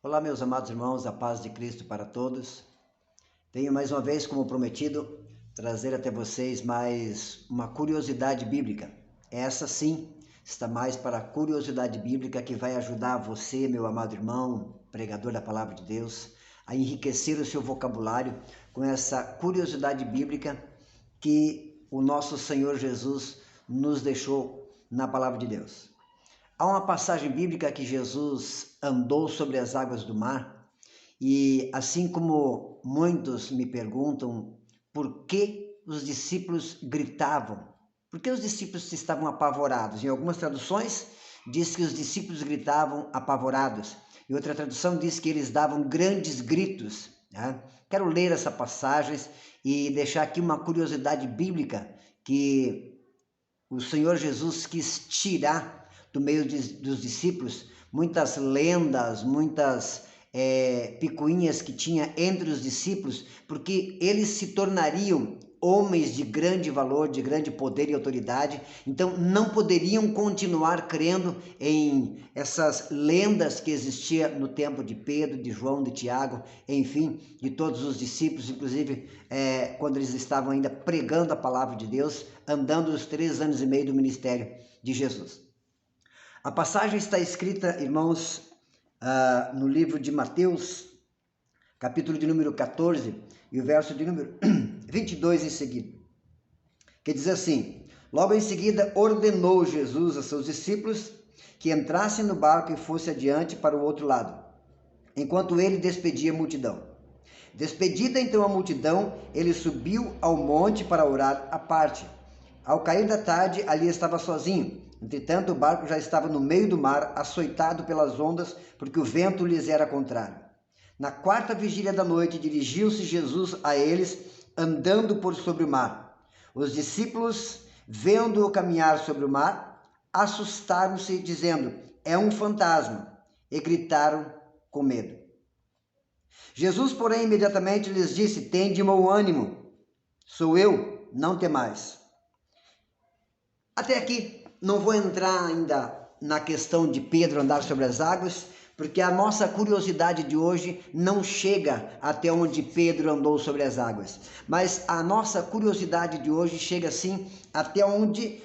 Olá, meus amados irmãos, a paz de Cristo para todos. Venho mais uma vez, como prometido, trazer até vocês mais uma curiosidade bíblica. Essa sim está mais para a curiosidade bíblica que vai ajudar você, meu amado irmão, pregador da palavra de Deus, a enriquecer o seu vocabulário com essa curiosidade bíblica que o nosso Senhor Jesus nos deixou na palavra de Deus. Há uma passagem bíblica que Jesus andou sobre as águas do mar e assim como muitos me perguntam por que os discípulos gritavam, por que os discípulos estavam apavorados? Em algumas traduções diz que os discípulos gritavam apavorados e outra tradução diz que eles davam grandes gritos. Quero ler essa passagem e deixar aqui uma curiosidade bíblica que o Senhor Jesus quis tirar do meio dos discípulos muitas lendas, muitas picuinhas que tinha entre os discípulos, porque eles se tornariam homens de grande valor, de grande poder e autoridade, então não poderiam continuar crendo em essas lendas que existiam no tempo de Pedro, de João, de Tiago, enfim, de todos os discípulos, inclusive quando eles estavam ainda pregando a palavra de Deus, andando os 3 anos e meio do ministério de Jesus. A passagem está escrita, irmãos, no livro de Mateus, capítulo de número 14, e o verso de número 22 em seguida, que diz assim: logo em seguida ordenou Jesus a seus discípulos que entrassem no barco e fossem adiante para o outro lado, enquanto ele despedia a multidão. Despedida então a multidão, ele subiu ao monte para orar à parte. Ao cair da tarde, ali estava sozinho. Entretanto, o barco já estava no meio do mar, açoitado pelas ondas, porque o vento lhes era contrário. Na 4ª vigília da noite, dirigiu-se Jesus a eles, andando por sobre o mar. Os discípulos, vendo-o caminhar sobre o mar, assustaram-se, dizendo: é um fantasma, e gritaram com medo. Jesus, porém, imediatamente lhes disse: tende bom ânimo, sou eu, não temais. Até aqui, não vou entrar ainda na questão de Pedro andar sobre as águas, porque a nossa curiosidade de hoje não chega até onde Pedro andou sobre as águas. Mas a nossa curiosidade de hoje chega sim até onde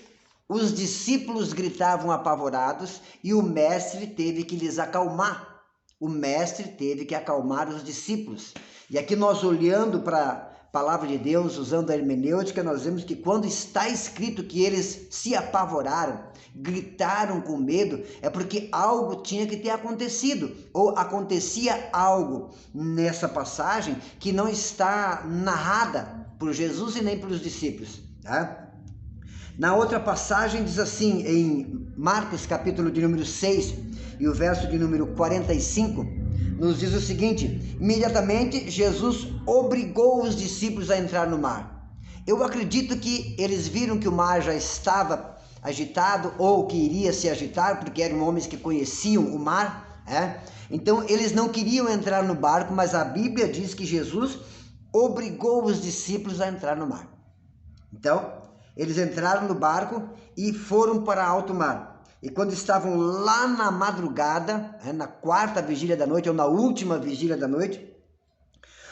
os discípulos gritavam apavorados e o mestre teve que lhes acalmar. O mestre teve que acalmar os discípulos. E aqui nós olhando para palavra de Deus, usando a hermenêutica, nós vemos que quando está escrito que eles se apavoraram, gritaram com medo, é porque algo tinha que ter acontecido, ou acontecia algo nessa passagem que não está narrada por Jesus e nem pelos discípulos. Tá? Na outra passagem diz assim, em Marcos capítulo de número 6 e o verso de número 45, nos diz o seguinte: imediatamente Jesus obrigou os discípulos a entrar no mar. Eu acredito que eles viram que o mar já estava agitado ou que iria se agitar, porque eram homens que conheciam o mar, então eles não queriam entrar no barco, mas a Bíblia diz que Jesus obrigou os discípulos a entrar no mar. Então, eles entraram no barco e foram para alto mar. E quando estavam lá na madrugada, na 4ª vigília da noite, ou na última vigília da noite,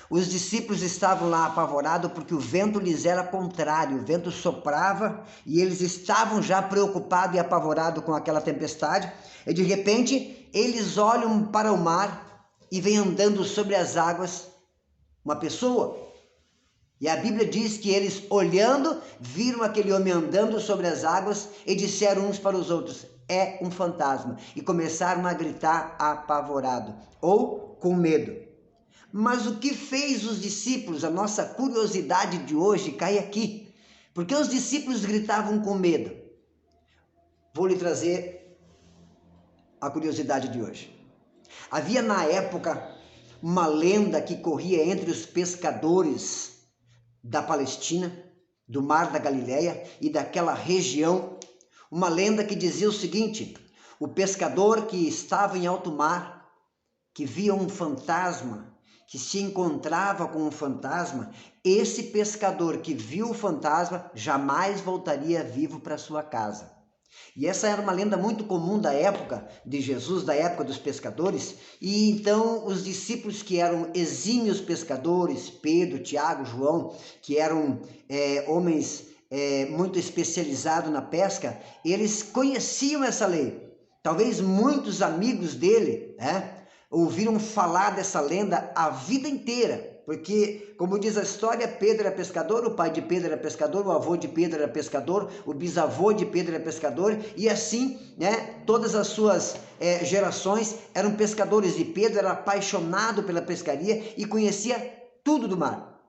os discípulos estavam lá apavorados porque o vento lhes era contrário, o vento soprava e eles estavam já preocupados e apavorados com aquela tempestade. E de repente, eles olham para o mar e vem andando sobre as águas uma pessoa. E a Bíblia diz que eles, olhando, viram aquele homem andando sobre as águas e disseram uns para os outros: é um fantasma. E começaram a gritar apavorado ou com medo. Mas o que fez os discípulos, a nossa curiosidade de hoje cai aqui. Porque os discípulos gritavam com medo. Vou lhe trazer a curiosidade de hoje. Havia na época uma lenda que corria entre os pescadores da Palestina, do Mar da Galileia e daquela região, uma lenda que dizia o seguinte: o pescador que estava em alto mar, que via um fantasma, que se encontrava com um fantasma, esse pescador que viu o fantasma jamais voltaria vivo para sua casa. E essa era uma lenda muito comum da época de Jesus, da época dos pescadores. E então os discípulos que eram exímios pescadores, Pedro, Tiago, João, que eram homens muito especializados na pesca, eles conheciam essa lei. Talvez muitos amigos dele ouviram falar dessa lenda a vida inteira. Porque, como diz a história, Pedro era pescador, o pai de Pedro era pescador, o avô de Pedro era pescador, o bisavô de Pedro era pescador, e assim, todas as suas gerações eram pescadores, e Pedro era apaixonado pela pescaria e conhecia tudo do mar.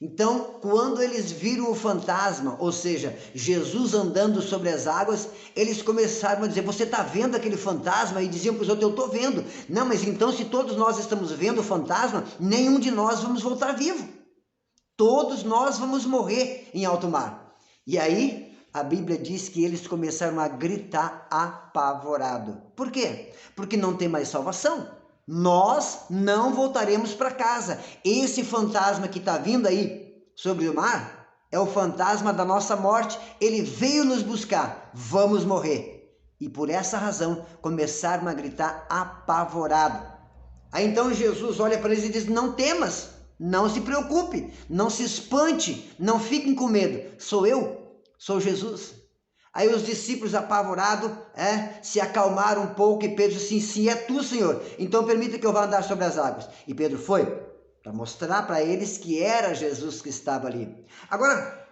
Então, quando eles viram o fantasma, ou seja, Jesus andando sobre as águas, eles começaram a dizer, você está vendo aquele fantasma? E diziam para os outros, eu estou vendo. Não, mas então se todos nós estamos vendo o fantasma, nenhum de nós vamos voltar vivo. Todos nós vamos morrer em alto mar. E aí, a Bíblia diz que eles começaram a gritar apavorado. Por quê? Porque não tem mais salvação. Nós não voltaremos para casa. Esse fantasma que está vindo aí sobre o mar é o fantasma da nossa morte. Ele veio nos buscar. Vamos morrer. E por essa razão começaram a gritar apavorado. Aí então Jesus olha para eles e diz, não temas, não se preocupe, não se espante, não fiquem com medo. Sou eu, sou Jesus. Aí os discípulos apavorados se acalmaram um pouco e Pedro disse, sim, é tu, Senhor, então permita que eu vá andar sobre as águas. E Pedro foi para mostrar para eles que era Jesus que estava ali. Agora,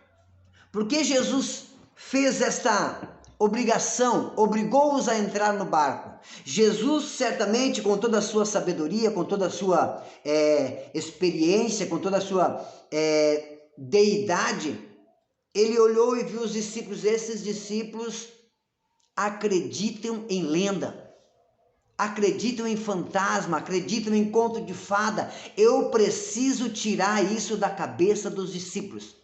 por que Jesus fez esta obrigação, obrigou-os a entrar no barco? Jesus certamente com toda a sua sabedoria, com toda a sua experiência, com toda a sua deidade, ele olhou e viu os discípulos, esses discípulos acreditam em lenda, acreditam em fantasma, acreditam em conto de fada. Eu preciso tirar isso da cabeça dos discípulos.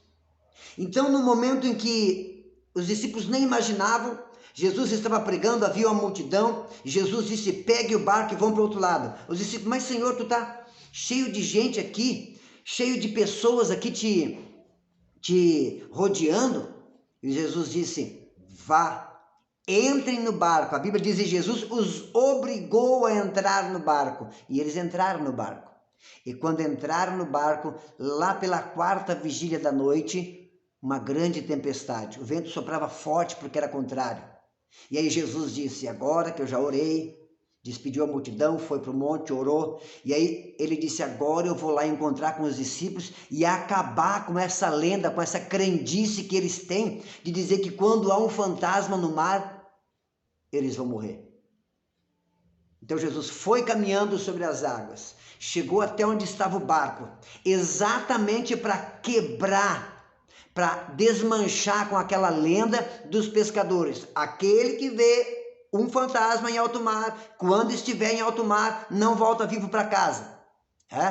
Então, no momento em que os discípulos nem imaginavam, Jesus estava pregando, havia uma multidão, Jesus disse, pegue o barco e vão para o outro lado. Os discípulos, mas Senhor, tu está cheio de gente aqui, cheio de pessoas aqui te rodeando. E Jesus disse, vá, entrem no barco. A Bíblia diz que Jesus os obrigou a entrar no barco. E eles entraram no barco. E quando entraram no barco, lá pela 4ª vigília da noite, uma grande tempestade. O vento soprava forte porque era contrário. E aí Jesus disse, agora que eu já orei, despediu a multidão, foi para o monte, orou, e aí ele disse, agora eu vou lá encontrar com os discípulos e acabar com essa lenda, com essa crendice que eles têm, de dizer que quando há um fantasma no mar, eles vão morrer. Então Jesus foi caminhando sobre as águas, chegou até onde estava o barco, exatamente para quebrar, para desmanchar com aquela lenda dos pescadores. Aquele que vê um fantasma em alto mar, quando estiver em alto mar, não volta vivo para casa.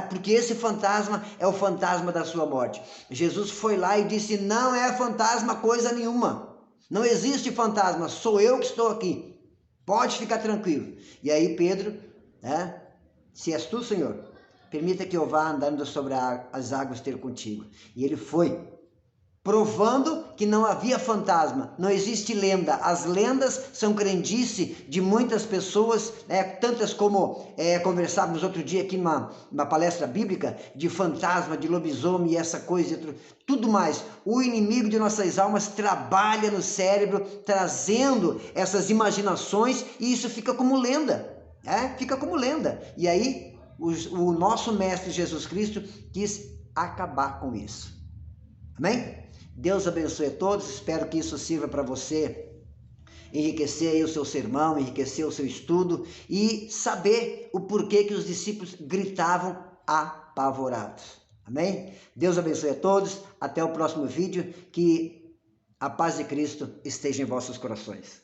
Porque esse fantasma é o fantasma da sua morte. Jesus foi lá e disse, não é fantasma coisa nenhuma. Não existe fantasma, sou eu que estou aqui. Pode ficar tranquilo. E aí Pedro, se és tu, Senhor, permita que eu vá andando sobre as águas ter contigo. E ele foi, provando que não havia fantasma, não existe lenda. As lendas são crendice de muitas pessoas, tantas como conversávamos outro dia aqui numa palestra bíblica, de fantasma, de lobisomem e essa coisa, tudo mais. O inimigo de nossas almas trabalha no cérebro, trazendo essas imaginações, e isso fica como lenda, fica como lenda. E aí o nosso Mestre Jesus Cristo quis acabar com isso. Amém? Deus abençoe a todos, espero que isso sirva para você enriquecer aí o seu sermão, enriquecer o seu estudo e saber o porquê que os discípulos gritavam apavorados. Amém? Deus abençoe a todos, até o próximo vídeo, que a paz de Cristo esteja em vossos corações.